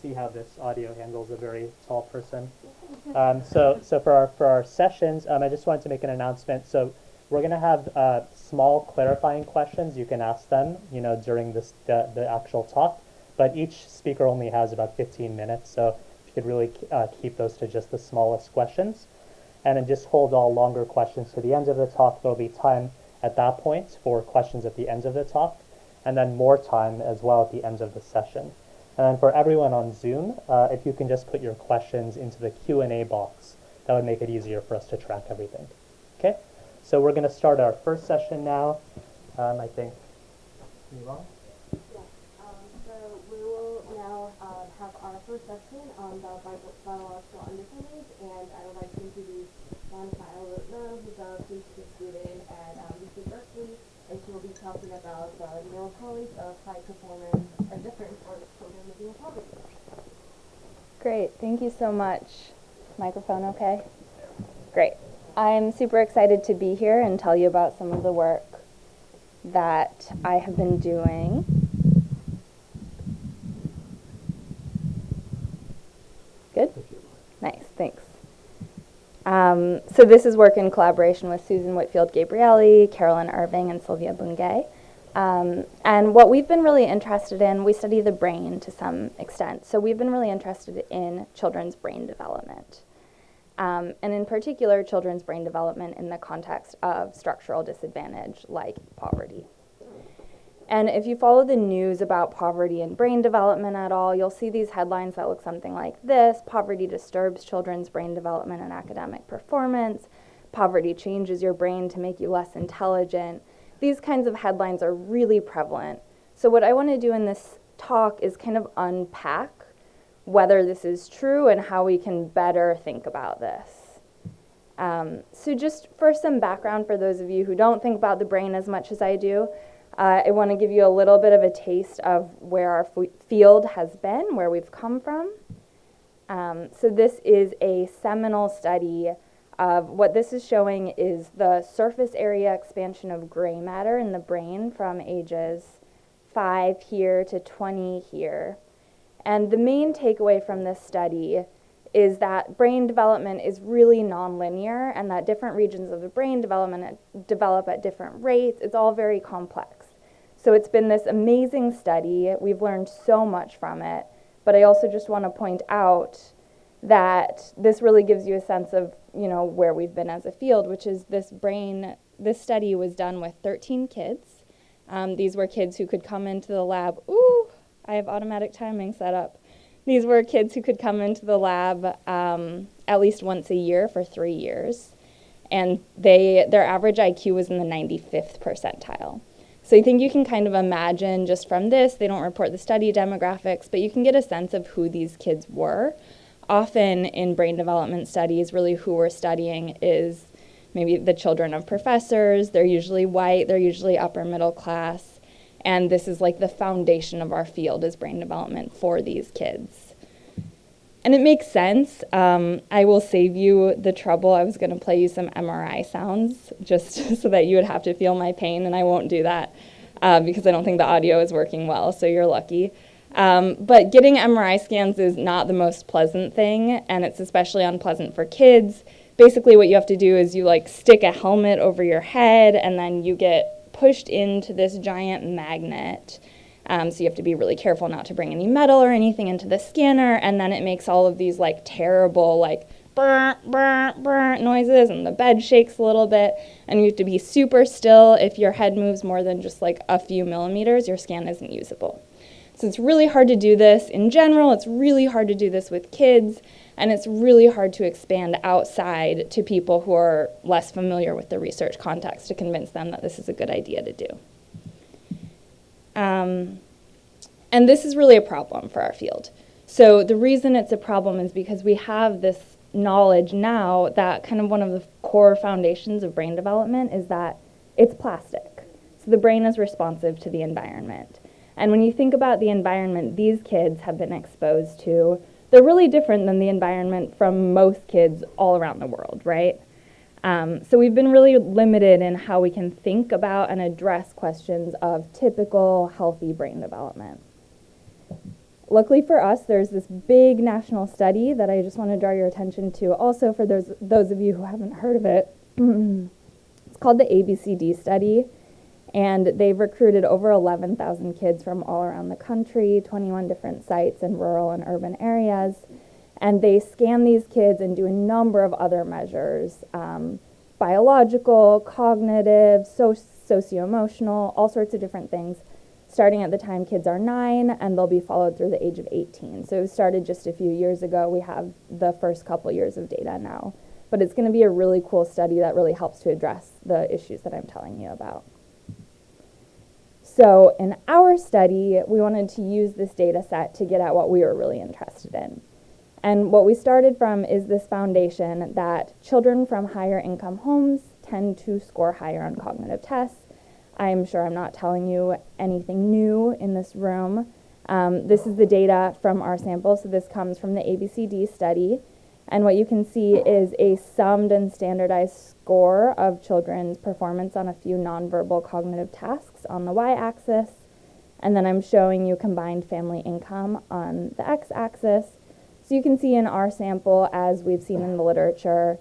see how this audio handles a very tall person. So for our sessions, I just wanted to make an announcement. So we're going to have small clarifying questions. You can ask them, during the actual talk. But each speaker only has about 15 minutes. So if you could really keep those to just the smallest questions. And then just hold all longer questions to the end of the talk. There'll be time at that point for questions at the end of the talk, and then more time as well at the end of the session. And then for everyone on Zoom, if you can just put your questions into the Q&A box, that would make it easier for us to track everything. Okay, so we're going to start our first session now. I think, So we will now have our first session on the biological underpinnings, and I would like to introduce Monica Alutna, who's a PhD student at UC Berkeley, and she will be talking about the neurocorrelates of high performance and different for children living in poverty. Great, thank you so much. Microphone okay? Great. I'm super excited to be here and tell you about some of the work that I have been doing. Good? Nice, thanks. So this is work in collaboration with Susan Whitfield Gabrielli, Carolyn Irving, and Sylvia Bungay. And what we've been really interested in, we study the brain to some extent. So we've been really interested in children's brain development. And in particular, children's brain development in the context of structural disadvantage like poverty. And if you follow the news about poverty and brain development at all, you'll see these headlines that look something like this: poverty disturbs children's brain development and academic performance, poverty changes your brain to make you less intelligent. These kinds of headlines are really prevalent. So what I want to do in this talk is kind of unpack whether this is true and how we can better think about this. So just for some background for those of you who don't think about the brain as much as I do, I want to give you a little bit of a taste of where our field has been, where we've come from. So this is a seminal study of what this is showing is the surface area expansion of gray matter in the brain from ages 5 here to 20 here. And the main takeaway from this study is that brain development is really nonlinear and that different regions of the brain develop at different rates. It's all very complex. So it's been this amazing study. We've learned so much from it. But I also just want to point out that this really gives you a sense of, where we've been as a field, which is this study was done with 13 kids. These were kids who could come into the lab. Ooh, I have automatic timing set up. These were kids who could come into the lab at least once a year for 3 years. And their average IQ was in the 95th percentile. So I think you can kind of imagine just from this, they don't report the study demographics, but you can get a sense of who these kids were. Often in brain development studies, really who we're studying is maybe the children of professors. They're usually white, they're usually upper middle class. And this is like the foundation of our field is brain development for these kids. And it makes sense. I will save you the trouble. I was going to play you some MRI sounds just so that you would have to feel my pain, and I won't do that because I don't think the audio is working well, so you're lucky. But getting MRI scans is not the most pleasant thing, and it's especially unpleasant for kids. Basically what you have to do is you stick a helmet over your head, and then you get pushed into this giant magnet. So you have to be really careful not to bring any metal or anything into the scanner, and then it makes all of these terrible brr, brr, brr noises, and the bed shakes a little bit, and you have to be super still. If your head moves more than just a few millimeters, your scan isn't usable. So it's really hard to do this in general. It's really hard to do this with kids, and it's really hard to expand outside to people who are less familiar with the research context to convince them that this is a good idea to do. And this is really a problem for our field. So the reason it's a problem is because we have this knowledge now that kind of one of the core foundations of brain development is that it's plastic. So the brain is responsive to the environment. And when you think about the environment these kids have been exposed to, they're really different than the environment from most kids all around the world, right? So we've been really limited in how we can think about and address questions of typical healthy brain development. luckily for us, there's this big national study that I just want to draw your attention to. Also, for those of you who haven't heard of it, it's called the ABCD study, and they've recruited over 11,000 kids from all around the country, 21 different sites in rural and urban areas, and they scan these kids and do a number of other measures, biological, cognitive, socio-emotional, all sorts of different things, starting at the time kids are 9, and they'll be followed through the age of 18. So it started just a few years ago. We have the first couple years of data now. But it's going to be a really cool study that really helps to address the issues that I'm telling you about. So in our study, we wanted to use this data set to get at what we were really interested in. And what we started from is this foundation that children from higher income homes tend to score higher on cognitive tests. I'm sure I'm not telling you anything new in this room. This is the data from our sample, so this comes from the ABCD study. And what you can see is a summed and standardized score of children's performance on a few nonverbal cognitive tasks on the y-axis. And then I'm showing you combined family income on the x-axis. So you can see in our sample, as we've seen in the literature,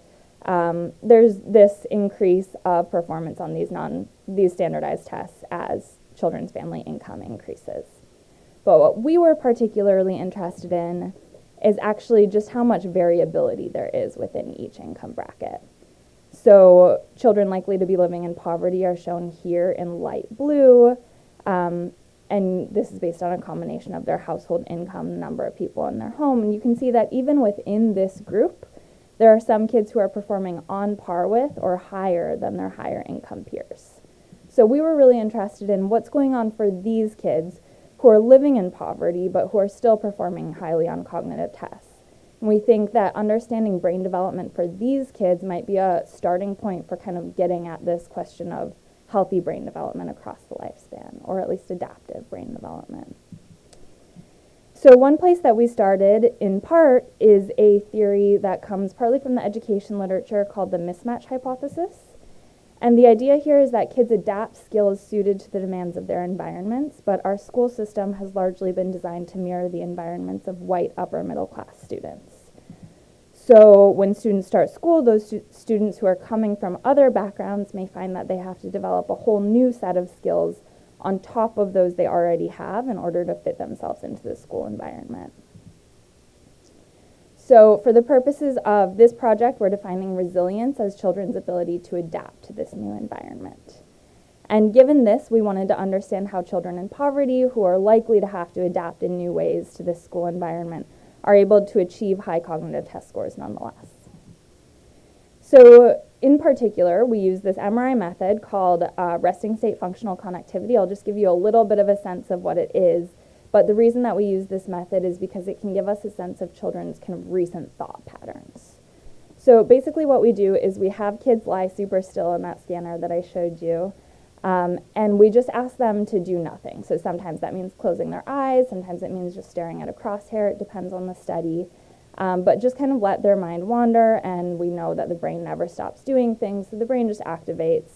there's this increase of performance on these standardized tests as children's family income increases. But what we were particularly interested in is actually just how much variability there is within each income bracket. So children likely to be living in poverty are shown here in light blue, and this is based on a combination of their household income, the number of people in their home. And you can see that even within this group, there are some kids who are performing on par with or higher than their higher income peers. So we were really interested in what's going on for these kids who are living in poverty but who are still performing highly on cognitive tests. And we think that understanding brain development for these kids might be a starting point for kind of getting at this question of healthy brain development across the lifespan, or at least adaptive brain development. So one place that we started, in part, is a theory that comes partly from the education literature called the mismatch hypothesis. And the idea here is that kids adapt skills suited to the demands of their environments, but our school system has largely been designed to mirror the environments of white upper middle class students. So when students start school, those students who are coming from other backgrounds may find that they have to develop a whole new set of skills on top of those they already have in order to fit themselves into the school environment. So for the purposes of this project, we're defining resilience as children's ability to adapt to this new environment. And given this, we wanted to understand how children in poverty, who are likely to have to adapt in new ways to this school environment, are able to achieve high cognitive test scores nonetheless. So in particular, we use this MRI method called resting state functional connectivity. I'll just give you a little bit of a sense of what it is. But the reason that we use this method is because it can give us a sense of children's kind of recent thought patterns. So basically what we do is we have kids lie super still in that scanner that I showed you, and we just ask them to do nothing. So sometimes that means closing their eyes, sometimes it means just staring at a crosshair, it depends on the study. But just kind of let their mind wander, and we know that the brain never stops doing things, so the brain just activates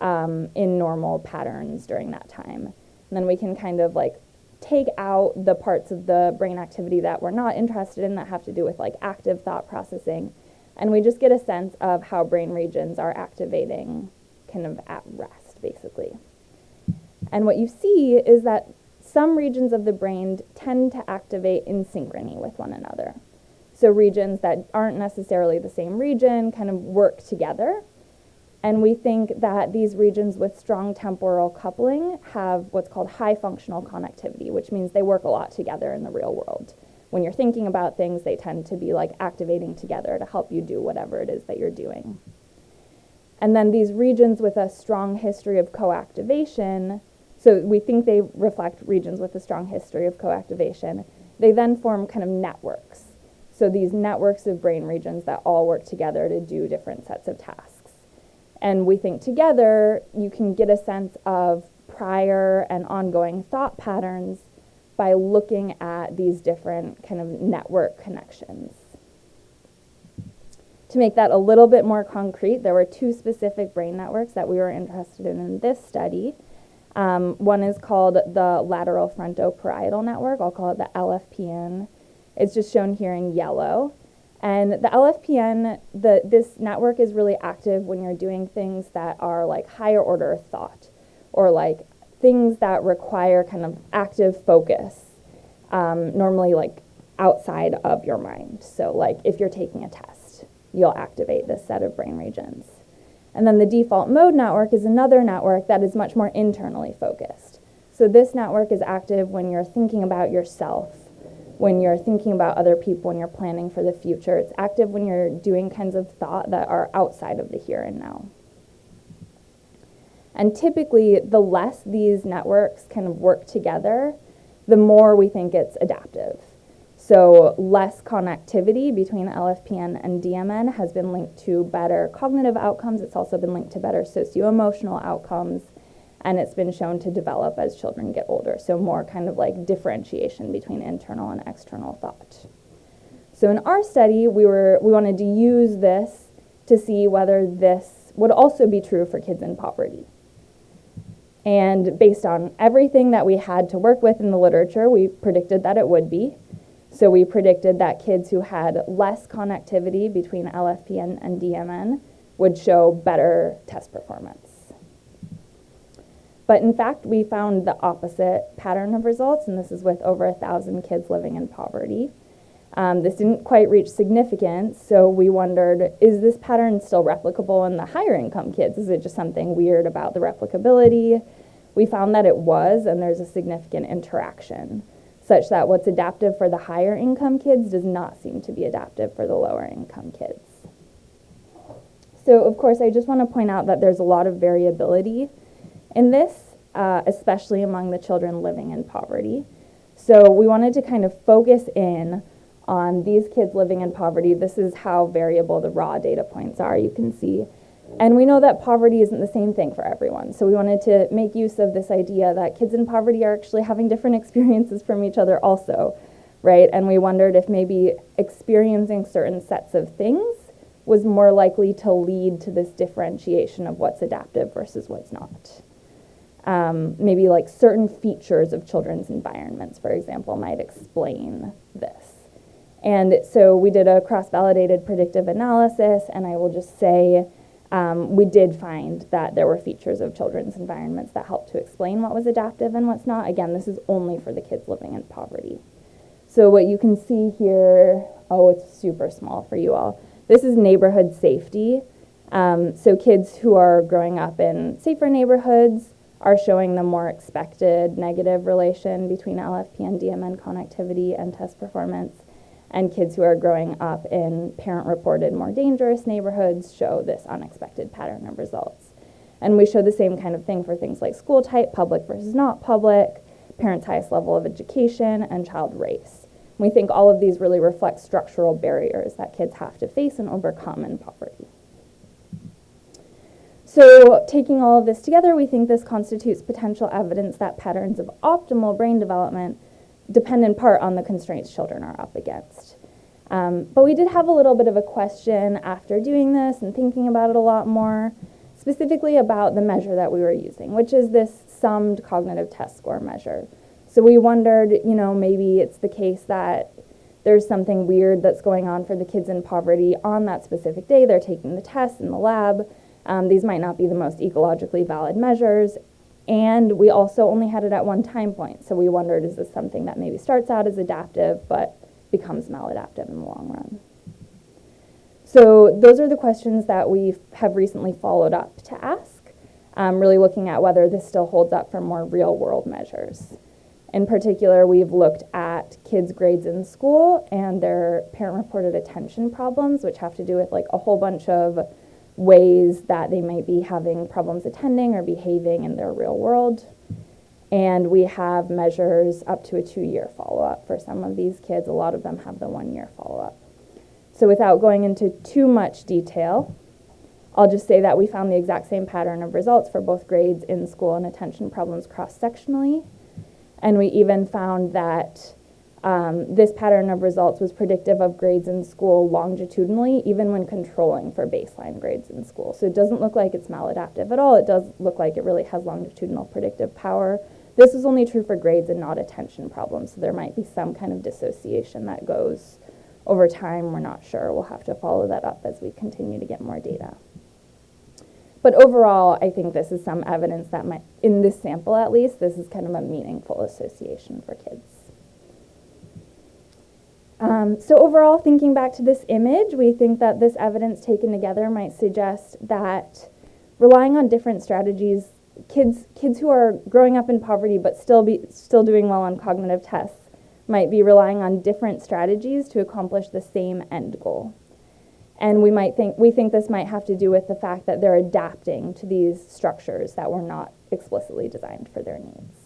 in normal patterns during that time. And then we can kind of like take out the parts of the brain activity that we're not interested in that have to do with like active thought processing, and we just get a sense of how brain regions are activating kind of at rest, basically. And what you see is that some regions of the brain tend to activate in synchrony with one another. So regions that aren't necessarily the same region kind of work together. And we think that these regions with strong temporal coupling have what's called high functional connectivity, which means they work a lot together in the real world. When you're thinking about things, they tend to be like activating together to help you do whatever it is that you're doing. And then these regions with a strong history of co-activation, so we think they reflect regions with a strong history of co-activation, they then form kind of networks. So these networks of brain regions that all work together to do different sets of tasks. And we think together you can get a sense of prior and ongoing thought patterns by looking at these different kind of network connections. To make that a little bit more concrete, there were two specific brain networks that we were interested in this study. One is called the lateral frontoparietal network. I'll call it the LFPN. It's just shown here in yellow. And the LFPN, this network is really active when you're doing things that are like higher order thought, or like things that require kind of active focus, normally like outside of your mind. So like if you're taking a test, you'll activate this set of brain regions. And then the default mode network is another network that is much more internally focused. So this network is active when you're thinking about yourself, when you're thinking about other people, when you're planning for the future. It's active when you're doing kinds of thought that are outside of the here and now. And typically, the less these networks kind of work together, the more we think it's adaptive. So less connectivity between LFPN and DMN has been linked to better cognitive outcomes. It's also been linked to better socio-emotional outcomes, and it's been shown to develop as children get older. So more kind of like differentiation between internal and external thought. So in our study, we wanted to use this to see whether this would also be true for kids in poverty. And based on everything that we had to work with in the literature, we predicted that it would be. So we predicted that kids who had less connectivity between LFPN and DMN would show better test performance. But in fact, we found the opposite pattern of results, and this is with over 1,000 kids living in poverty. This didn't quite reach significance, so we wondered, is this pattern still replicable in the higher income kids? Is it just something weird about the replicability? We found that it was, and there's a significant interaction, such that what's adaptive for the higher income kids does not seem to be adaptive for the lower income kids. So of course, I just want to point out that there's a lot of variability in this, especially among the children living in poverty. So we wanted to kind of focus in on these kids living in poverty. This is how variable the raw data points are, you can see. And we know that poverty isn't the same thing for everyone. So we wanted to make use of this idea that kids in poverty are actually having different experiences from each other also, right? And we wondered if maybe experiencing certain sets of things was more likely to lead to this differentiation of what's adaptive versus what's not. Maybe like certain features of children's environments, for example, might explain this. And so we did a cross-validated predictive analysis, and I will just say we did find that there were features of children's environments that helped to explain what was adaptive and what's not. Again, this is only for the kids living in poverty. So what you can see here, oh, it's super small for you all. This is neighborhood safety. So kids who are growing up in safer neighborhoods are showing the more expected negative relation between LFPN, DMN connectivity and test performance. And kids who are growing up in parent-reported more dangerous neighborhoods show this unexpected pattern of results. And we show the same kind of thing for things like school type, public versus not public, parents' highest level of education, and child race. We think all of these really reflect structural barriers that kids have to face and overcome in poverty. So taking all of this together, we think this constitutes potential evidence that patterns of optimal brain development depend in part on the constraints children are up against. But we did have a little bit of a question after doing this and thinking about it a lot more, specifically about the measure that we were using, which is this summed cognitive test score measure. So we wondered, maybe it's the case that there's something weird that's going on for the kids in poverty on that specific day. They're taking the test in the lab. These might not be the most ecologically valid measures. And we also only had it at one time point. So we wondered, is this something that maybe starts out as adaptive but becomes maladaptive in the long run? So those are the questions that we have recently followed up to ask, really looking at whether this still holds up for more real-world measures. In particular, we've looked at kids' grades in school and their parent-reported attention problems, which have to do with like a whole bunch of ways that they might be having problems attending or behaving in their real world. And we have measures up to a 2-year follow-up for some of these kids. A lot of them have the 1-year follow-up. So without going into too much detail, I'll just say that we found the exact same pattern of results for both grades in school and attention problems cross-sectionally. And we even found that This pattern of results was predictive of grades in school longitudinally, even when controlling for baseline grades in school. So it doesn't look like it's maladaptive at all. It does look like it really has longitudinal predictive power. This is only true for grades and not attention problems. So there might be some kind of dissociation that goes over time. We're not sure. We'll have to follow that up as we continue to get more data. But overall, I think this is some evidence that in this sample at least, this is kind of a meaningful association for kids. So overall, thinking back to this image, we think that this evidence taken together might suggest that relying on different strategies, kids who are growing up in poverty but still doing well on cognitive tests might be relying on different strategies to accomplish the same end goal. And we think this might have to do with the fact that they're adapting to these structures that were not explicitly designed for their needs.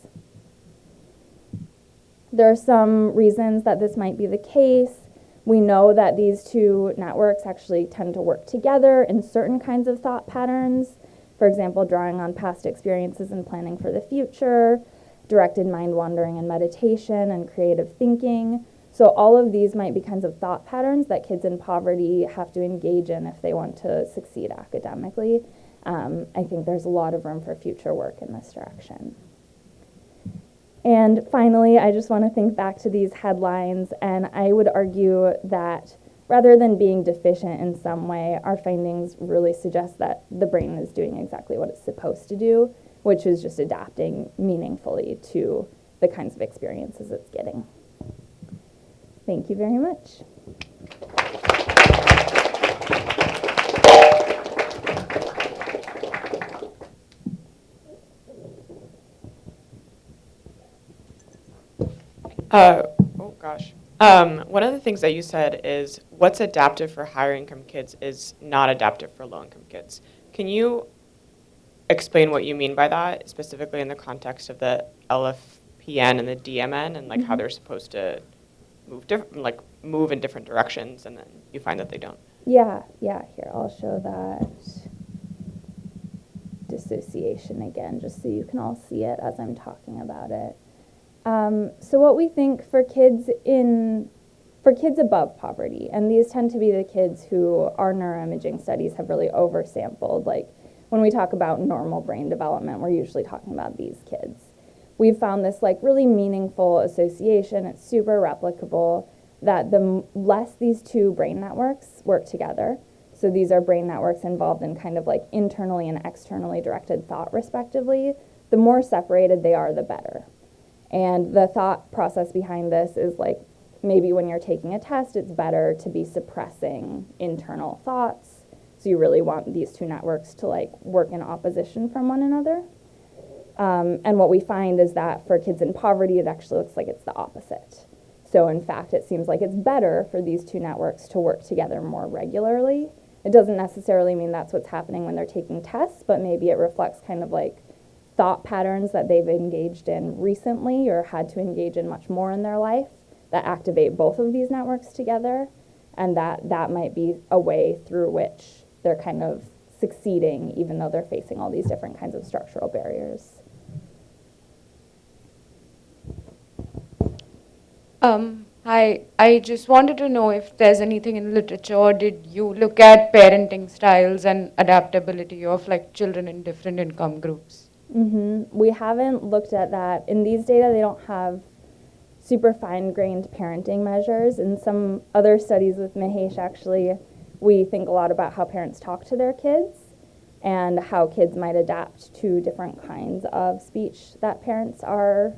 There are some reasons that this might be the case. We know that these two networks actually tend to work together in certain kinds of thought patterns. For example, drawing on past experiences and planning for the future, directed mind wandering and meditation, and creative thinking. So all of these might be kinds of thought patterns that kids in poverty have to engage in if they want to succeed academically. I think there's a lot of room for future work in this direction. And finally, I just want to think back to these headlines, and I would argue that rather than being deficient in some way, our findings really suggest that the brain is doing exactly what it's supposed to do, which is just adapting meaningfully to the kinds of experiences it's getting. Thank you very much. Oh gosh. One of the things that you said is what's adaptive for higher income kids is not adaptive for low income kids. Can you explain what you mean by that, specifically in the context of the LFPN and the DMN, and like how they're supposed to move in different directions, and then you find that they don't? Yeah, here, I'll show that dissociation again, just so you can all see it as I'm talking about it. So what we think for kids above poverty, and these tend to be the kids who our neuroimaging studies have really oversampled. Like when we talk about normal brain development, we're usually talking about these kids. We've found this like really meaningful association. It's super replicable that the less these two brain networks work together, so these are brain networks involved in kind of like internally and externally directed thought respectively, the more separated they are, the better. And the thought process behind this is like maybe when you're taking a test, it's better to be suppressing internal thoughts. So you really want these two networks to like work in opposition from one another. And what we find is that for kids in poverty, it actually looks like it's the opposite. So in fact, it seems like it's better for these two networks to work together more regularly. It doesn't necessarily mean that's what's happening when they're taking tests, but maybe it reflects kind of like thought patterns that they've engaged in recently or had to engage in much more in their life that activate both of these networks together, and that might be a way through which they're kind of succeeding even though they're facing all these different kinds of structural barriers. Hi, I just wanted to know if there's anything in literature, or did you look at parenting styles and adaptability of like children in different income groups? We haven't looked at that. In these data, they don't have super fine-grained parenting measures. In some other studies with Mahesh, actually, we think a lot about how parents talk to their kids and how kids might adapt to different kinds of speech that parents are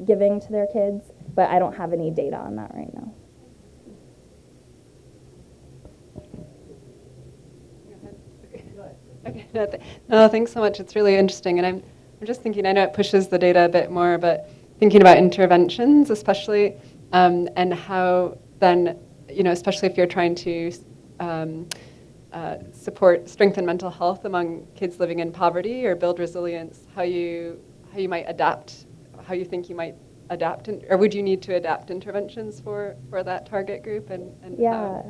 giving to their kids. But I don't have any data on that right now. Okay, no, thanks so much. It's really interesting. And I'm just thinking, I know it pushes the data a bit more, but thinking about interventions, especially, and how then, especially if you're trying to strengthen mental health among kids living in poverty or build resilience, how you might adapt, how you think you might adapt, or would you need to adapt interventions for that target group? And yeah,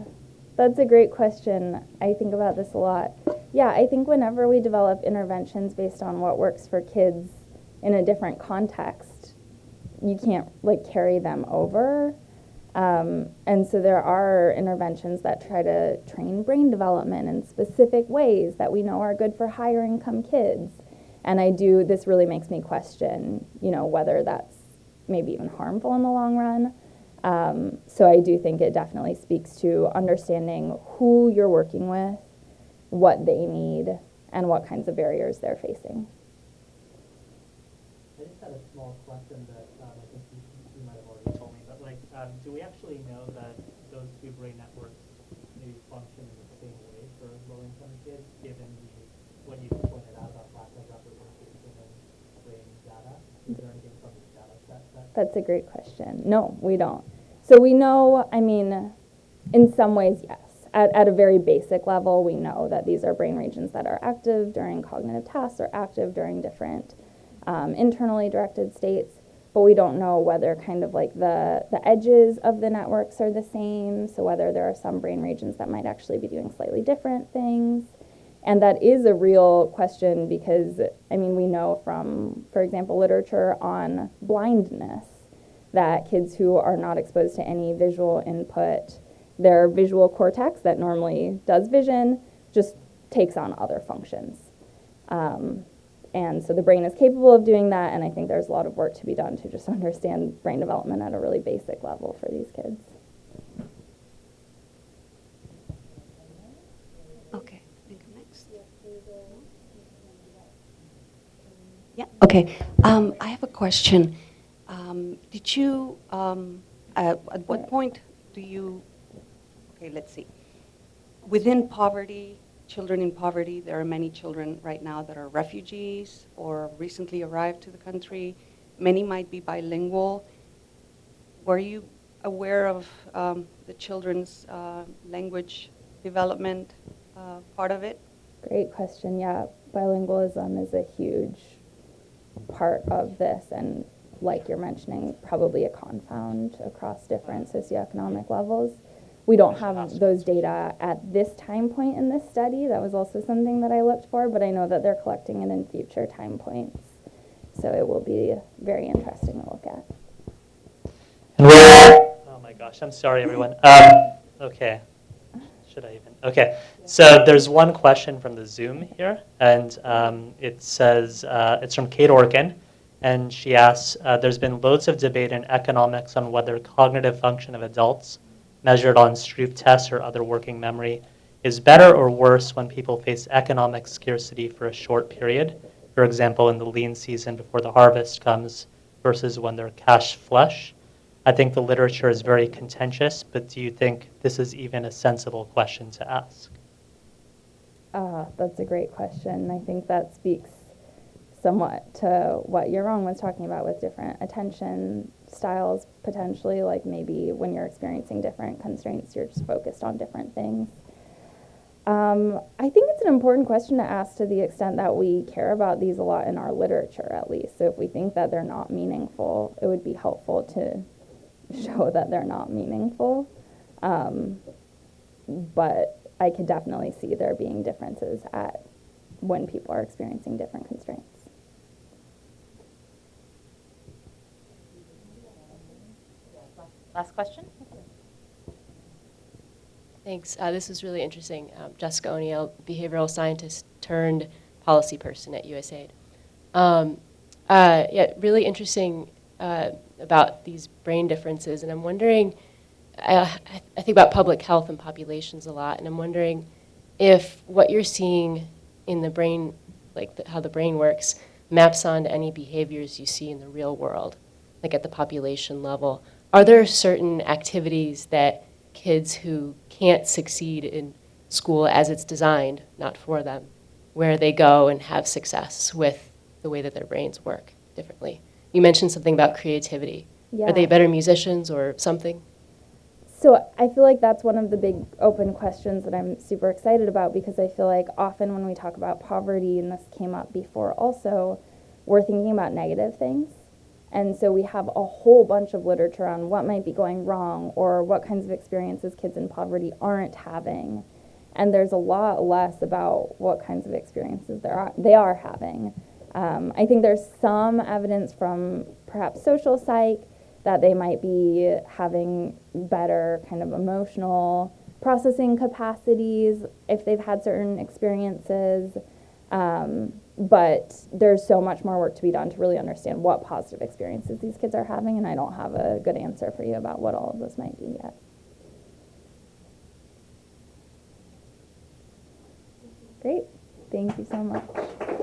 that's a great question. I think about this a lot. Yeah, I think whenever we develop interventions based on what works for kids in a different context, you can't like carry them over. And so there are interventions that try to train brain development in specific ways that we know are good for higher income kids. And this really makes me question, whether that's maybe even harmful in the long run. So I do think it definitely speaks to understanding who you're working with, what they need, and what kinds of barriers they're facing. I just had a small question that I think you might have already told me, but do we actually know that those two brain networks maybe function in the same way for low-income kids, given what you pointed out about lack of representation in brain data? Is there anything from the data set that? That's a great question. No, we don't. So we know, in some ways, yes. At a very basic level, we know that these are brain regions that are active during cognitive tasks or active during different internally directed states, but we don't know whether kind of like the edges of the networks are the same, so whether there are some brain regions that might actually be doing slightly different things. And that is a real question because, we know from, for example, literature on blindness that kids who are not exposed to any visual input, their visual cortex that normally does vision just takes on other functions. And so the brain is capable of doing that, and I think there's a lot of work to be done to just understand brain development at a really basic level for these kids. Okay, think next. Yeah, okay. I have a question. Did you, at what point do you, okay, let's see. Within poverty, children in poverty, there are many children right now that are refugees or recently arrived to the country. Many might be bilingual. Were you aware of the children's language development part of it? Great question. Yeah, bilingualism is a huge part of this, and like you're mentioning, probably a confound across different socioeconomic levels. We don't have those data at this time point in this study. That was also something that I looked for, but I know that they're collecting it in future time points. So it will be very interesting to look at. Oh my gosh, I'm sorry, everyone. Okay. Should I even? Okay. So there's one question from the Zoom here, and it says, it's from Kate Orkin, and she asks, there's been loads of debate in economics on whether cognitive function of adults measured on Stroop tests or other working memory is better or worse when people face economic scarcity for a short period, for example, in the lean season before the harvest comes, versus when they're cash flush. I think the literature is very contentious, but do you think this is even a sensible question to ask? That's a great question. I think that speaks somewhat to what Yaron was talking about with different attention styles, potentially, like maybe when you're experiencing different constraints, you're just focused on different things. I think it's an important question to ask to the extent that we care about these a lot in our literature, at least. So if we think that they're not meaningful, it would be helpful to show that they're not meaningful. But I could definitely see there being differences at when people are experiencing different constraints. Last question? Thanks. This is really interesting. Jessica O'Neill, behavioral scientist turned policy person at USAID. Yeah, really interesting about these brain differences, and I'm wondering, I think about public health and populations a lot, and I'm wondering if what you're seeing in the brain, like how the brain works, maps onto any behaviors you see in the real world, like at the population level. Are there certain activities that kids who can't succeed in school as it's designed, not for them, where they go and have success with the way that their brains work differently? You mentioned something about creativity. Yeah. Are they better musicians or something? So I feel like that's one of the big open questions that I'm super excited about, because I feel like often when we talk about poverty, and this came up before also, we're thinking about negative things. And so we have a whole bunch of literature on what might be going wrong or what kinds of experiences kids in poverty aren't having. And there's a lot less about what kinds of experiences they are having. I think there's some evidence from perhaps social psych that they might be having better kind of emotional processing capacities if they've had certain experiences. But there's so much more work to be done to really understand what positive experiences these kids are having, and I don't have a good answer for you about what all of those might be yet. Great. Thank you so much.